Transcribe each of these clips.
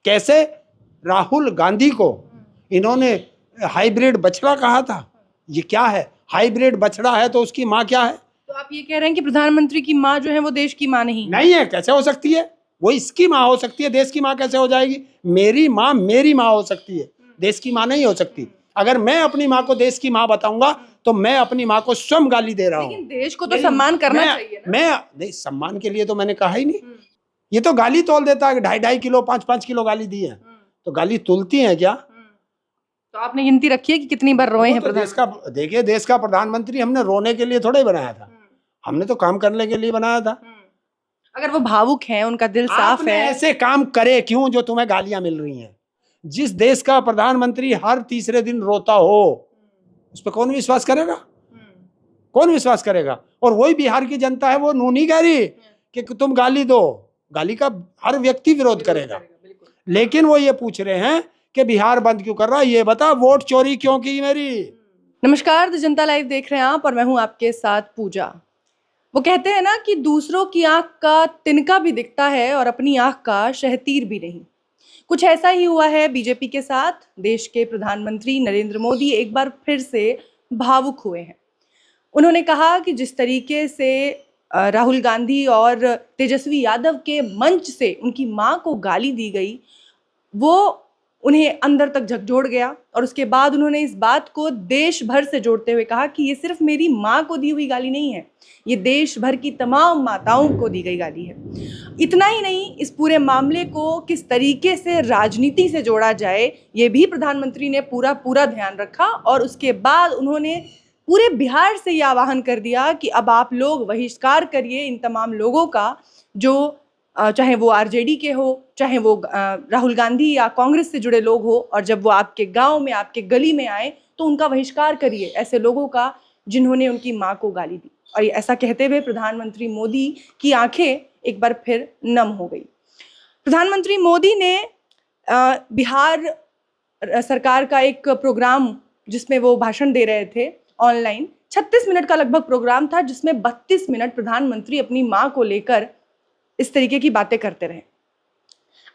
कैसे राहुल गांधी को इन्होंने हाइब्रिड बछड़ा कहा था। ये क्या है? हाइब्रिड बछड़ा है तो उसकी माँ क्या है? तो आप ये कह रहे हैं कि प्रधानमंत्री की माँ जो है वो देश की माँ नहीं है। कैसे हो सकती है? वो इसकी माँ हो सकती है, देश की माँ कैसे हो जाएगी? मेरी माँ मेरी माँ हो सकती है, देश की माँ नहीं हो सकती। अगर मैं अपनी माँ को देश की माँ बताऊंगा तो मैं अपनी माँ को स्वयं गाली दे रहा हूँ। लेकिन देश को तो सम्मान करना चाहिए ना। मैं नहीं, सम्मान के लिए तो मैंने कहा ही नहीं। ये तो गाली तोल देता है, 2.5 किलो 5 किलो गाली दी है। तो गाली तुलती है क्या? तो आपने गिनती रखी है कि कितनी बार रोए हैं तो देश का, देखिए देश का प्रधानमंत्री हमने रोने के लिए थोड़ा ही बनाया था, हमने तो काम करने के लिए बनाया था। अगर वो भावुक हैं, उनका दिल साफ है, ऐसे काम करे क्यों जो तुम्हें गालियां मिल रही हैं? जिस देश का प्रधानमंत्री हर तीसरे दिन रोता हो, उस पर कौन विश्वास करेगा? कौन विश्वास करेगा? और वही बिहार की जनता है, वो नहीं कह रही कि तुम गाली दो, गाली का हर व्यक्ति विरोध करेगा, लेकिन वो ये पूछ रहे हैं कि बिहार बंद क्यों कर रहा है, ये बता, वोट चोरी क्यों की मेरी। नमस्कार, द जनता लाइव देख रहे हैं आप और मैं हूं आपके साथ पूजा। वो कहते हैं ना कि दूसरों की आंख का तिनका भी दिखता है और अपनी आंख का शहतीर भी नहीं। कुछ ऐसा ही हुआ है बीजेपी के साथ। देश के प्रधानमंत्री नरेंद्र मोदी एक बार फिर से भावुक हुए हैं। उन्होंने कहा कि जिस तरीके से राहुल गांधी और तेजस्वी यादव के मंच से उनकी मां को गाली दी गई, वो उन्हें अंदर तक झकझोर गया। और उसके बाद उन्होंने इस बात को देश भर से जोड़ते हुए कहा कि ये सिर्फ मेरी माँ को दी हुई गाली नहीं है, ये देश भर की तमाम माताओं को दी गई गाली है। इतना ही नहीं, इस पूरे मामले को किस तरीके से राजनीति से जोड़ा जाए ये भी प्रधानमंत्री ने पूरा ध्यान रखा। और उसके बाद उन्होंने पूरे बिहार से ये आह्वान कर दिया कि अब आप लोग बहिष्कार करिए इन तमाम लोगों का, जो चाहे वो आरजेडी के हो, चाहे वो राहुल गांधी या कांग्रेस से जुड़े लोग हो, और जब वो आपके गांव में, आपके गली में आए तो उनका बहिष्कार करिए, ऐसे लोगों का जिन्होंने उनकी मां को गाली दी। और ऐसा कहते हुए प्रधानमंत्री मोदी की आंखें एक बार फिर नम हो गई। प्रधानमंत्री मोदी ने बिहार सरकार का एक प्रोग्राम जिसमें वो भाषण दे रहे थे ऑनलाइन, 36 मिनट का लगभग प्रोग्राम था, जिसमें 32 मिनट प्रधानमंत्री अपनी मां को लेकर इस तरीके की बातें करते रहे।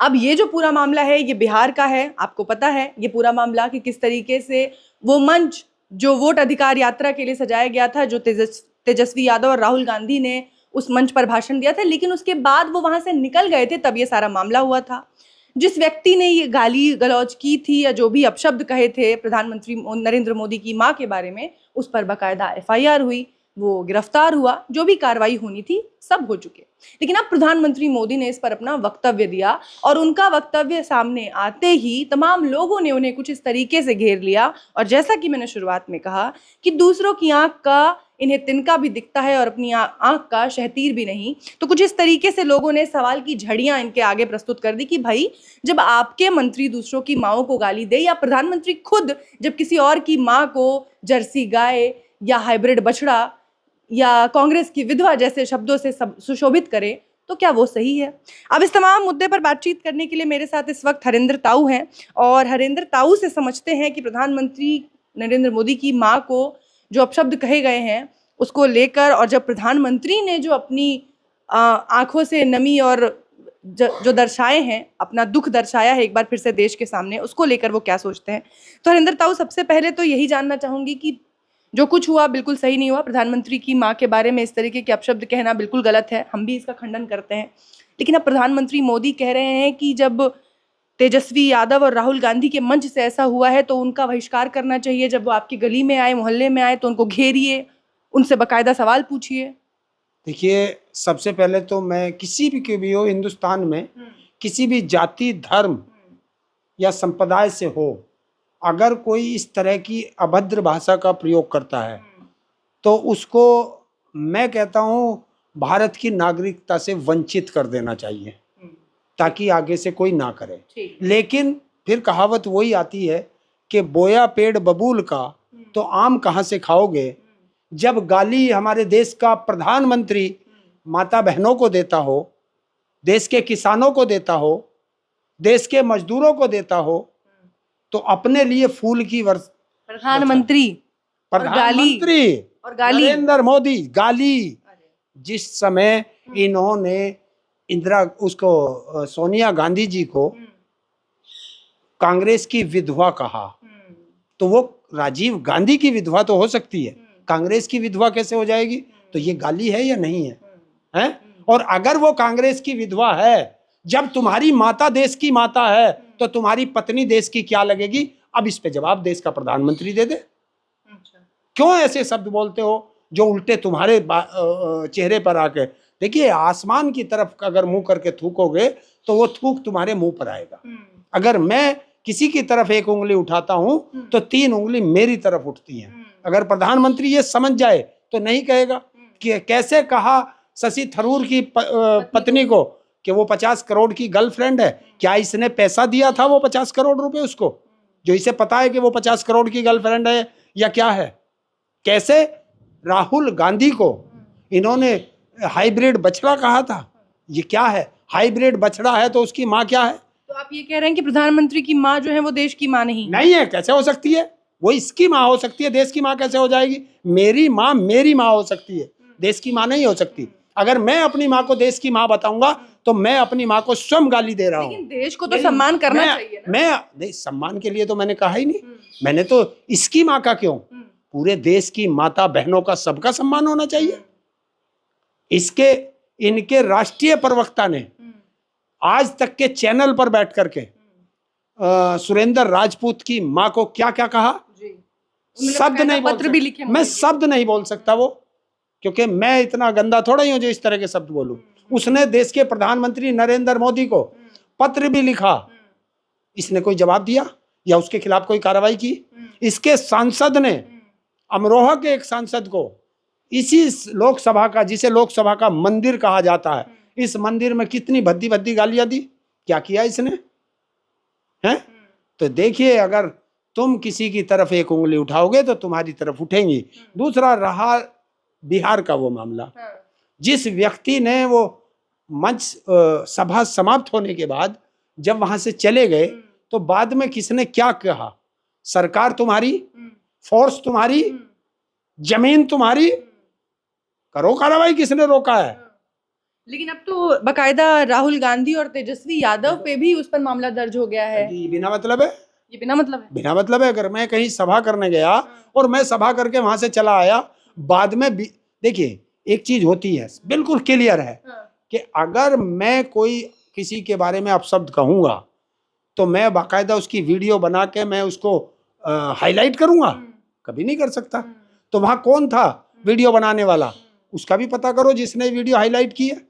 अब ये जो पूरा मामला है ये बिहार का है, आपको पता है ये पूरा मामला कि किस तरीके से वो मंच जो वोट अधिकार यात्रा के लिए सजाया गया था, जो तेजस्वी यादव और राहुल गांधी ने उस मंच पर भाषण दिया था, लेकिन उसके बाद वो वहां से निकल गए थे, तब ये सारा मामला हुआ था। जिस व्यक्ति ने ये गाली गलौज की थी या जो भी अपशब्द कहे थे प्रधानमंत्री नरेंद्र मोदी की मां के बारे में, उस पर बाकायदा एफआईआर हुई, वो गिरफ्तार हुआ, जो भी कार्रवाई होनी थी सब हो चुके। लेकिन अब प्रधानमंत्री मोदी ने इस पर अपना वक्तव्य दिया और उनका वक्तव्य सामने आते ही तमाम लोगों ने उन्हें कुछ इस तरीके से घेर लिया। और जैसा कि मैंने शुरुआत में कहा कि दूसरों की आंख का इन्हें तिनका भी दिखता है और अपनी आंख का शहतीर भी नहीं, तो कुछ इस तरीके से लोगों ने सवाल की झड़ियां इनके आगे प्रस्तुत कर दी कि भाई, जब आपके मंत्री दूसरों की माओं को गाली दे, या प्रधानमंत्री खुद जब किसी और की माँ को जर्सी गाय या हाइब्रिड बछड़ा या कांग्रेस की विधवा जैसे शब्दों से सुशोभित करे, तो क्या वो सही है? अब इस तमाम मुद्दे पर बातचीत करने के लिए मेरे साथ इस वक्त हरेंद्र ताऊ हैं, और हरेंद्र ताऊ से समझते हैं कि प्रधानमंत्री नरेंद्र मोदी की मां को जो अपशब्द कहे गए हैं उसको लेकर, और जब प्रधानमंत्री ने जो अपनी आंखों से नमी और जो दर्शाए हैं, अपना दुख दर्शाया है एक बार फिर से देश के सामने, उसको लेकर वो क्या सोचते हैं। तो हरेंद्र ताऊ, सबसे पहले तो यही जानना चाहूंगी कि जो कुछ हुआ बिल्कुल सही नहीं हुआ। प्रधानमंत्री की मां के बारे में इस तरीके के अपशब्द कहना बिल्कुल गलत है, हम भी इसका खंडन करते हैं। लेकिन अब प्रधानमंत्री मोदी कह रहे हैं कि जब तेजस्वी यादव और राहुल गांधी के मंच से ऐसा हुआ है तो उनका बहिष्कार करना चाहिए, जब वो आपकी गली में आए, मोहल्ले में आए, तो उनको घेरिए, उनसे बाकायदा सवाल पूछिए। देखिए, सबसे पहले तो मैं किसी भी के भी हो, हिंदुस्तान में किसी भी जाति, धर्म या संप्रदाय से हो, अगर कोई इस तरह की अभद्र भाषा का प्रयोग करता है तो उसको मैं कहता हूँ भारत की नागरिकता से वंचित कर देना चाहिए, ताकि आगे से कोई ना करे। लेकिन फिर कहावत वही आती है कि बोया पेड़ बबूल का तो आम कहाँ से खाओगे। जब गाली हमारे देश का प्रधानमंत्री माता बहनों को देता हो, देश के किसानों को देता हो, देश के मजदूरों को देता हो, तो अपने लिए फूल की प्रधानमंत्री और गाली नरेंद्र मोदी गाली। जिस समय इन्होंने सोनिया गांधी जी को कांग्रेस की विधवा कहा, तो वो राजीव गांधी की विधवा तो हो सकती है, कांग्रेस की विधवा कैसे हो जाएगी? तो ये गाली है या नहीं है? हैं? और अगर वो कांग्रेस की विधवा है, जब तुम्हारी माता देश की माता है, तो तुम्हारी पत्नी देश की क्या लगेगी? अब इस पे जवाब देश का प्रधानमंत्री दे दे। क्यों ऐसे शब्द बोलते हो जो उल्टे तुम्हारे चेहरे पर आके? देखिए, आसमान की तरफ अगर मुंह करके थूकोगे तो वो थूक तुम्हारे मुंह पर आएगा। अगर मैं किसी की तरफ एक उंगली उठाता हूं तो 3 उंगली मेरी तरफ उठती हैं। अगर प्रधानमंत्री ये समझ जाए तो नहीं कहेगा कि कैसे कहा शशि थरूर की पत्नी को कि वो 50 करोड़ की गर्लफ्रेंड है। क्या इसने पैसा दिया था वो 50 करोड़ रुपए उसको, जो इसे पता है कि वो 50 करोड़ की गर्लफ्रेंड है या क्या है? कैसे राहुल गांधी को इन्होंने हाइब्रिड बछड़ा कहा था? ये क्या है? हाइब्रिड बछड़ा है तो उसकी माँ क्या है? तो आप ये कह रहे हैं कि प्रधानमंत्री की माँ जो है वो देश की माँ नहीं है? कैसे हो सकती है? वो इसकी माँ हो सकती है, देश की माँ कैसे हो जाएगी? मेरी माँ मेरी माँ हो सकती है, देश की माँ नहीं हो सकती। अगर मैं अपनी माँ को देश की माँ बताऊंगा तो मैं अपनी माँ को स्वयं गाली दे रहा हूँ। लेकिन देश को तो सम्मान करना चाहिए ना? मैं नहीं, सम्मान के लिए तो मैंने कहा ही नहीं। मैंने तो इसकी माँ का क्यों, पूरे देश की माता बहनों का सबका सम्मान होना चाहिए। इसके इनके राष्ट्रीय प्रवक्ता ने आज तक के चैनल पर बैठ करके सुरेंद्र राजपूत की माँ को क्या क्या कहा, शब्द नहीं बोल पत्र भी लिखे, मैं शब्द नहीं बोल सकता वो, क्योंकि मैं इतना गंदा थोड़ा ही हूं जो इस तरह के शब्द बोलूं। उसने देश के प्रधानमंत्री नरेंद्र मोदी को पत्र भी लिखा, इसने कोई जवाब दिया या उसके खिलाफ कोई कार्रवाई की? इसके सांसद ने अमरोहा के एक सांसद को इसी लोकसभा का, जिसे लोकसभा का मंदिर कहा जाता है, इस मंदिर में कितनी भद्दी भद्दी गालियां दी? क्या किया इसने? हैं? तो देखिए, अगर तुम किसी की तरफ एक उंगली उठाओगे तो तुम्हारी तरफ उठेंगी। दूसरा रहा बिहार का वो मामला, जिस व्यक्ति ने वो मंच सभा समाप्त होने के बाद जब वहां से चले गए तो बाद में किसने क्या कहा? सरकार तुम्हारी, फोर्स तुम्हारी, जमीन तुम्हारी, करो कार्रवाई, किसने रोका है? लेकिन अब तो बकायदा राहुल गांधी और तेजस्वी यादव पे भी उस पर मामला दर्ज हो गया है। ये बिना मतलब है, ये बिना मतलब है, बिना मतलब है। अगर मैं कहीं सभा करने गया और मैं सभा करके वहां से चला आया, बाद में देखिए, एक चीज होती है बिल्कुल क्लियर है कि अगर मैं कोई किसी के बारे में अपशब्द कहूंगा तो मैं बाकायदा उसकी वीडियो बना के मैं उसको हाईलाइट करूंगा? कभी नहीं कर सकता। तो वहां कौन था वीडियो बनाने वाला? उसका भी पता करो, जिसने वीडियो हाईलाइट की है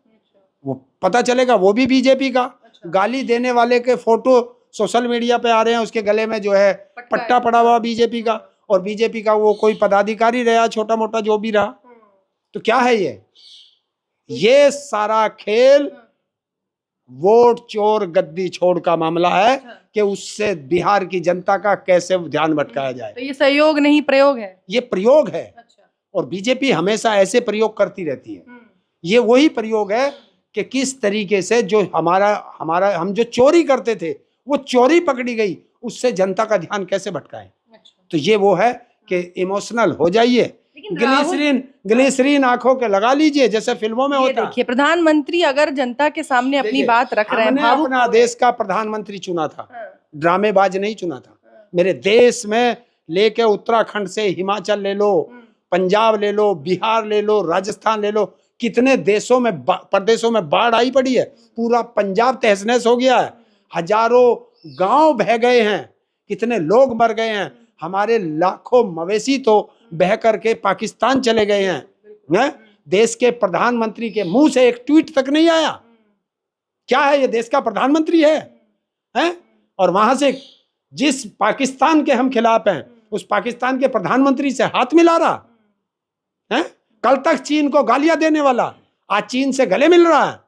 वो पता चलेगा, वो भी बीजेपी का। गाली देने वाले के फोटो सोशल मीडिया पे आ रहे हैं, उसके गले में जो है पट्टा पड़ा हुआ बीजेपी का, और बीजेपी का वो कोई पदाधिकारी रहा, छोटा मोटा जो भी रहा। तो क्या है ये सारा खेल वोट चोर गद्दी छोड़ का मामला है कि उससे बिहार की जनता का कैसे ध्यान भटकाया जाए। तो ये सहयोग नहीं, प्रयोग है, ये प्रयोग है। और बीजेपी हमेशा ऐसे प्रयोग करती रहती है। ये वही प्रयोग है कि किस तरीके से जो हमारा हम जो चोरी करते थे वो चोरी पकड़ी गई, उससे जनता का ध्यान कैसे भटकाए। तो ये वो है कि इमोशनल हो जाइए, ग्लिसरीन आंखों के लगा लीजिए जैसे फिल्मों में होता है। देखिए, प्रधानमंत्री अगर जनता के सामने अपनी बात रख रहे हैं, अपना देश का प्रधानमंत्री चुना था, ड्रामेबाज नहीं चुना था। मेरे देश में लेके उत्तराखंड से हिमाचल ले लो, पंजाब ले लो, बिहार ले लो, राजस्थान ले लो, कितने देशों में प्रदेशों में बाढ़ आई पड़ी है। पूरा पंजाब तहस नहस हो गया है, हजारों गांव बह गए हैं, कितने लोग मर गए हैं। हमारे लाखों मवेशी तो बह करके पाकिस्तान चले गए हैं। देश के प्रधानमंत्री के मुंह से एक ट्वीट तक नहीं आया। क्या है ये? देश का प्रधानमंत्री है? और वहां से जिस पाकिस्तान के हम खिलाफ हैं उस पाकिस्तान के प्रधानमंत्री से हाथ मिला रहा है। कल तक चीन को गालियां देने वाला आज चीन से गले मिल रहा है।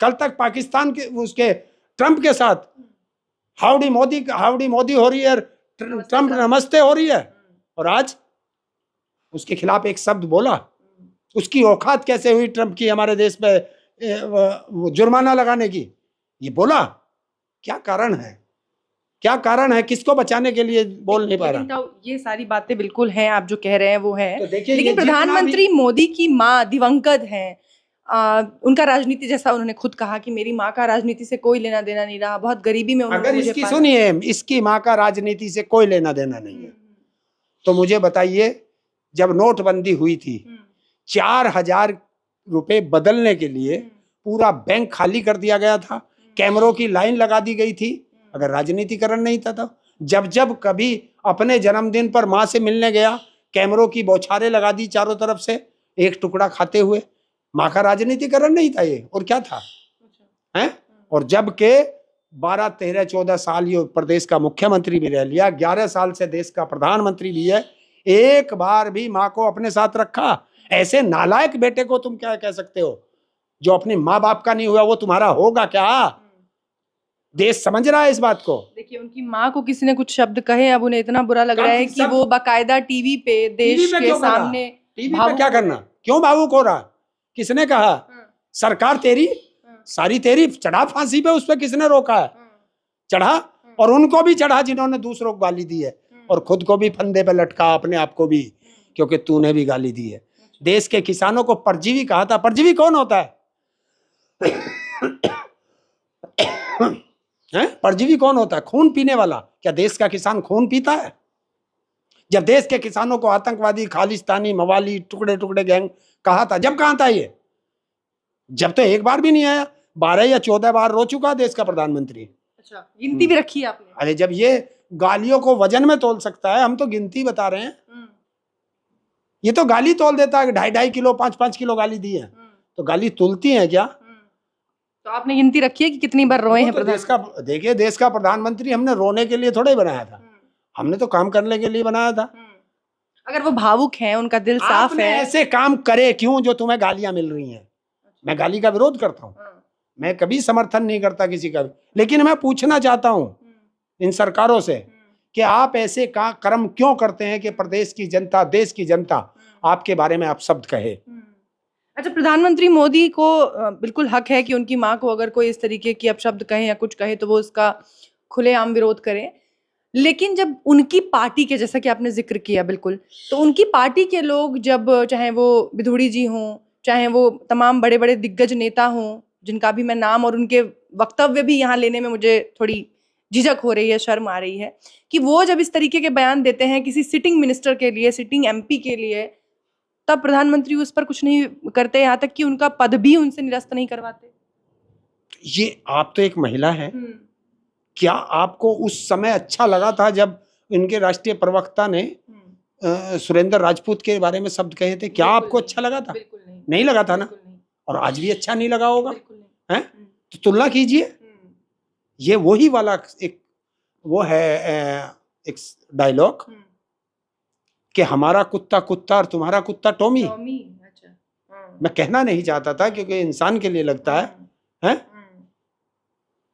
कल तक पाकिस्तान के उसके ट्रंप के साथ हाउडी मोदी हो रही है, ट्रंप नमस्ते हो रही है, और आज उसके खिलाफ एक शब्द बोला। उसकी औकात कैसे हुई ट्रंप की हमारे देश पे जुर्माना लगाने की? ये बोला। क्या कारण है? क्या कारण है? किसको बचाने के लिए बोल नहीं पा रहा? ये सारी बातें बिल्कुल हैं, आप जो कह रहे हैं वो है। तो लेकिन प्रधानमंत्री मोदी की माँ दिवंगत हैं, उनका राजनीति, जैसा उन्होंने खुद कहा कि मेरी माँ का राजनीति से कोई लेना देना नहीं रहा, बहुत गरीबी में उन्होंने अगर मुझे इसकी पाला। सुनिए, इसकी माँ का राजनीति से कोई लेना देना नहीं है, तो मुझे बताइए, जब नोटबंदी हुई थी 4,000 रुपए बदलने के लिए पूरा बैंक खाली कर दिया गया था, कैमरों की लाइन लगा दी गई थी। अगर राजनीतिकरण नहीं था तो जब जब कभी अपने जन्मदिन पर माँ से मिलने गया, कैमरों की बौछारें लगा दी चारों तरफ से, एक टुकड़ा खाते हुए। माँ का राजनीतिकरण नहीं था ये, और क्या था हैं? और जब के 12, 13, 14 साल ये प्रदेश का मुख्यमंत्री भी रह लिया, 11 साल से देश का प्रधानमंत्री भी है, एक बार भी माँ को अपने साथ रखा? ऐसे नालायक बेटे को तुम क्या कह सकते हो? जो अपने माँ बाप का नहीं हुआ वो तुम्हारा होगा क्या? देश समझ रहा है इस बात को? देखिए, उनकी माँ को किसी ने कुछ शब्द कहे, अब उन्हें इतना बुरा लग रहा है कि वो बाकायदा टीवी पे देश के सामने टीवी पे क्या करना, क्यों भावुक हो रहा? किसने कहा? सरकार तेरी, सारी तेरी, चढ़ा फांसी पे, उस पे किसने रोका है? चढ़ा, और उनको भी चढ़ा जिन्होंने दूसरों को गाली दी है, और खुद को भी फंदे पे लटका, अपने आप को भी, क्योंकि तूने भी गाली दी है। देश के किसानों को परजीवी कहा था। परजीवी कौन होता है? परजीवी कौन होता है? खून पीने वाला। क्या देश का किसान खून पीता है? जब देश के किसानों को आतंकवादी, खालिस्तानी, मवाली, टुकड़े टुकड़े गैंग कहा था, जब कहां था ये? जब तो एक बार भी नहीं आया। 12 या 14 बार रो चुका देश का प्रधानमंत्री। अच्छा, गिनती भी रखी है आपने? अरे जब ये गालियों को वजन में तोल सकता है, हम तो गिनती बता रहे हैं। ये तो गाली तोल देता है, 2.5 किलो 5-5 किलो गाली दी है, तो गाली तुलती है क्या? तो आपने गिनती रखी है कि कितनी बार रोए हैं? तो देश का, देखिए, देश का प्रधानमंत्री हमने रोने के लिए थोड़े बनाया था, हमने तो काम करने के लिए बनाया था। अगर वो भावुक हैं, उनका दिल साफ है, ऐसे काम करे क्यों जो तुम्हें गालियां मिल रही हैं? मैं गाली का विरोध करता हूँ, मैं कभी समर्थन नहीं करता किसी का भी, लेकिन मैं पूछना चाहता हूँ इन सरकारों से कि आप ऐसे कर्म क्यों करते हैं कि प्रदेश की जनता, देश की जनता आपके बारे में आप शब्द कहे? अच्छा, प्रधानमंत्री मोदी को बिल्कुल हक है कि उनकी माँ को अगर कोई इस तरीके की अपशब्द कहे या कुछ कहे तो वो उसका खुलेआम विरोध करें, लेकिन जब उनकी पार्टी के, जैसा कि आपने जिक्र किया, बिल्कुल, तो उनकी पार्टी के लोग, जब चाहे वो बिधूड़ी जी हों, चाहे वो तमाम बड़े बड़े दिग्गज नेता हों, जिनका भी मैं नाम और उनके वक्तव्य भी यहाँ लेने में मुझे थोड़ी झिझक हो रही है, शर्म आ रही है, कि वो जब इस तरीके के बयान देते हैं किसी सिटिंग मिनिस्टर के लिए, सिटिंग एमपी के लिए, तब प्रधानमंत्री उस पर कुछ नहीं करते, यहाँ तक कि उनका पद भी उनसे निरस्त नहीं करवाते। ये आप तो एक महिला है, क्या आपको उस समय अच्छा लगा था जब इनके राष्ट्रीय प्रवक्ता ने सुरेंद्र राजपूत के बारे में शब्द कहे थे? क्या आपको अच्छा लगा था? नहीं लगा था ना, और आज भी अच्छा नहीं लगा होगा, हैं? तो तुलना कीजिए, ये वही वाला एक वो है एक डायलॉग कि हमारा कुत्ता कुत्ता और तुम्हारा कुत्ता टॉमी। अच्छा, मैं कहना नहीं चाहता था क्योंकि इंसान के लिए लगता है, हैं?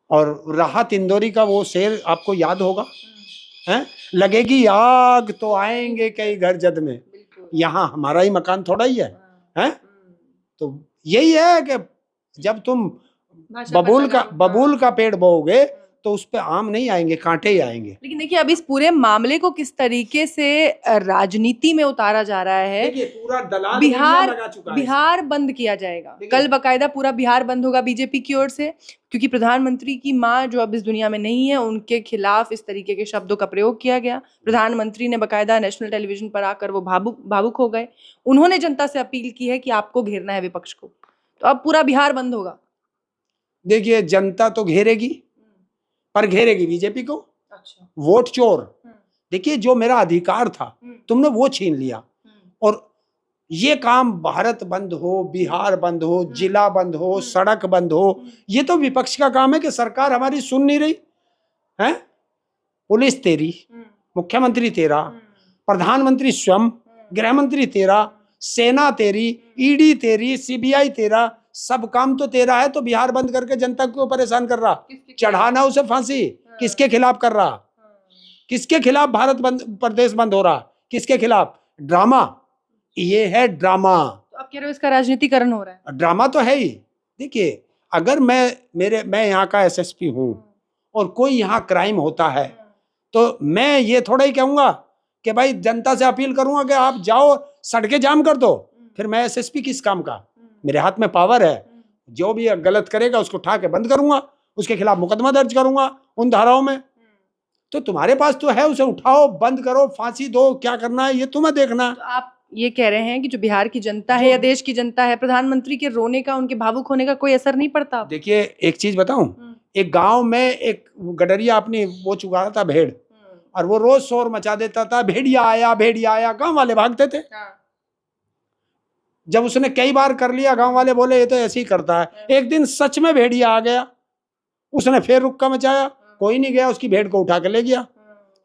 और राहत इंदौरी का वो शेर आपको याद होगा, हैं? लगेगी आग तो आएंगे कई घर जद में, यहाँ हमारा ही मकान थोड़ा ही है, हैं? तो यही है कि जब तुम बबूल का पेड़ बोओगे तो उस पे आम नहीं आएंगे, कांटे ही आएंगे। लेकिन देखिए, अब इस पूरे मामले को किस तरीके से राजनीति में उतारा जा रहा है। देखिए, पूरा दलाल बिहार बंद किया जाएगा, कल बकायदा पूरा बिहार बंद होगा बीजेपी की ओर से, क्योंकि प्रधानमंत्री की माँ जो अब इस दुनिया में नहीं है, उनके खिलाफ इस तरीके के शब्दों का प्रयोग किया गया। प्रधानमंत्री ने बकायदा नेशनल टेलीविजन पर आकर वो भावुक हो गए। उन्होंने जनता से अपील की है कि आपको घेरना है विपक्ष को, तो अब पूरा बिहार बंद होगा। देखिए, जनता तो घेरेगी, पर घेरेगी बीजेपी को। अच्छा। वोट चोर। देखिए, जो मेरा अधिकार था तुमने वो छीन लिया, और ये काम भारत बंद हो, बिहार बंद हो, जिला बंद हो, सड़क बंद हो, ये तो विपक्ष का काम है कि सरकार हमारी सुन नहीं रही है। पुलिस तेरी, मुख्यमंत्री तेरा, प्रधानमंत्री स्वयं, गृह मंत्री तेरा, सेना तेरी, ईडी तेरी, सीबीआई तेरा, सब काम तो तेरा है, तो बिहार बंद करके जनता को परेशान कर रहा, चढ़ाना उसे फांसी। किसके खिलाफ कर रहा? किसके खिलाफ भारत बंद, प्रदेश बंद हो रहा? किसके खिलाफ? ड्रामा, ये है ड्रामा। तो आप कह रहे हो इसका राजनीतिकरण हो रहा है? ड्रामा तो है ही। देखिए, अगर मैं यहाँ का एसएसपी हूँ और कोई यहाँ क्राइम होता है, तो मैं ये थोड़ा ही कहूंगा कि भाई जनता से अपील करूंगा कि आप जाओ सड़कें जाम कर दो, फिर मैं एसएसपी किस काम का? मेरे हाथ में पावर है, जो भी गलत करेगा उसको उठा के बंद करूंगा, उसके खिलाफ मुकदमा दर्ज करूंगा उन धाराओं में। तो तुम्हारे पास तो है, उसे उठाओ, बंद करो, फांसी दो, क्या करना है ये तुम्हें देखना है। तो आप ये कह रहे हैं कि जो बिहार की जनता है या देश की जनता है, प्रधानमंत्री के रोने का, उनके भावुक होने का कोई असर नहीं पड़ता? देखिए एक चीज बताऊं, एक गांव में एक गडरिया अपनी वो चुगा रहा था भेड़, और वो रोज शोर मचा देता था, भेड़िया आया भेड़िया आया, गांव वाले भागते थे। जब उसने कई बार कर लिया, गांव वाले बोले ये तो ऐसे ही करता है। एक दिन सच में भेड़िया आ गया, उसने फिर रुक्का मचाया, कोई नहीं गया, उसकी भेड़ को उठा के ले गया।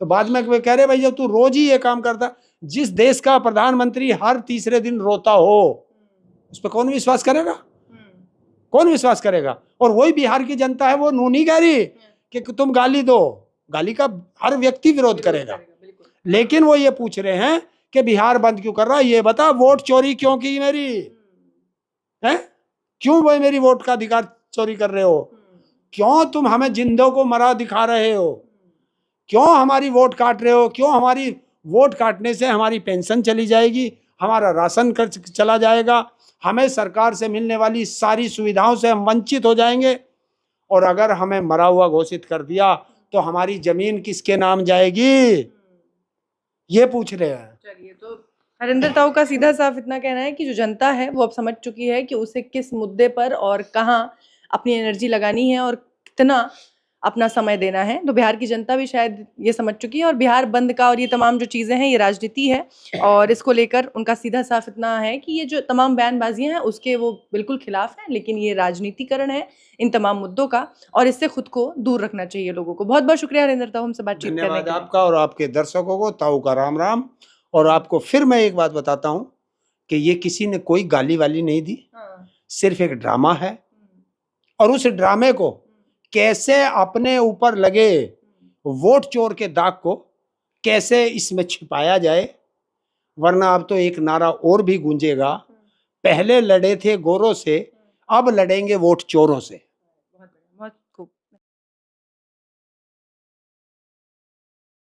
तो बाद में वे कह रहे भाई जब तू रोज ही ये काम करता, जिस देश का प्रधानमंत्री हर तीसरे दिन रोता हो, उस पर कौन विश्वास करेगा? कौन विश्वास करेगा? और वही बिहार की जनता है, वो नू नहीं कह रही कि तुम गाली दो, गाली का हर व्यक्ति विरोध करेगा, लेकिन वो ये पूछ रहे हैं कि बिहार बंद क्यों कर रहा है, ये बता, वोट चोरी क्यों की मेरी है? क्यों वो मेरी वोट का अधिकार चोरी कर रहे हो? क्यों तुम हमें जिंदों को मरा दिखा रहे हो? क्यों हमारी वोट काट रहे हो? क्यों हमारी वोट काटने से हमारी पेंशन चली जाएगी, हमारा राशन खर्च चला जाएगा, हमें सरकार से मिलने वाली सारी सुविधाओं से हम वंचित हो जाएंगे, और अगर हमें मरा हुआ घोषित कर दिया तो हमारी जमीन किसके नाम जाएगी? ये पूछ रहे हैं। चलिए, तो हरिंदर ताऊ का सीधा साफ इतना कहना है कि जो जनता है वो अब समझ चुकी है कि उसे किस मुद्दे पर और कहाँ अपनी एनर्जी लगानी है और कितना अपना समय देना है। तो बिहार की जनता भी शायद ये समझ चुकी है, और बिहार बंद का और ये तमाम जो चीज़ें हैं ये राजनीति है, और इसको लेकर उनका सीधा साफ इतना है कि ये जो तमाम बयानबाजियां हैं उसके वो बिल्कुल खिलाफ हैं, लेकिन ये राजनीतिकरण है इन तमाम मुद्दों का, और इससे खुद को दूर रखना चाहिए लोगों को। बहुत बहुत शुक्रिया हरिंदर ताऊ हमसे बातचीत करने के लिए। धन्यवाद आपका और आपके दर्शकों को, ताऊ का राम राम। और आपको फिर मैं एक बात बताता हूँ कि ये किसी ने कोई गाली वाली नहीं दी, सिर्फ एक ड्रामा है, और उस ड्रामे को कैसे अपने ऊपर लगे वोट चोर के दाग को कैसे इसमें छिपाया जाए, वरना अब तो एक नारा और भी गूंजेगा, पहले लड़े थे गोरों से, अब लड़ेंगे वोट चोरों से। बहुत खूब।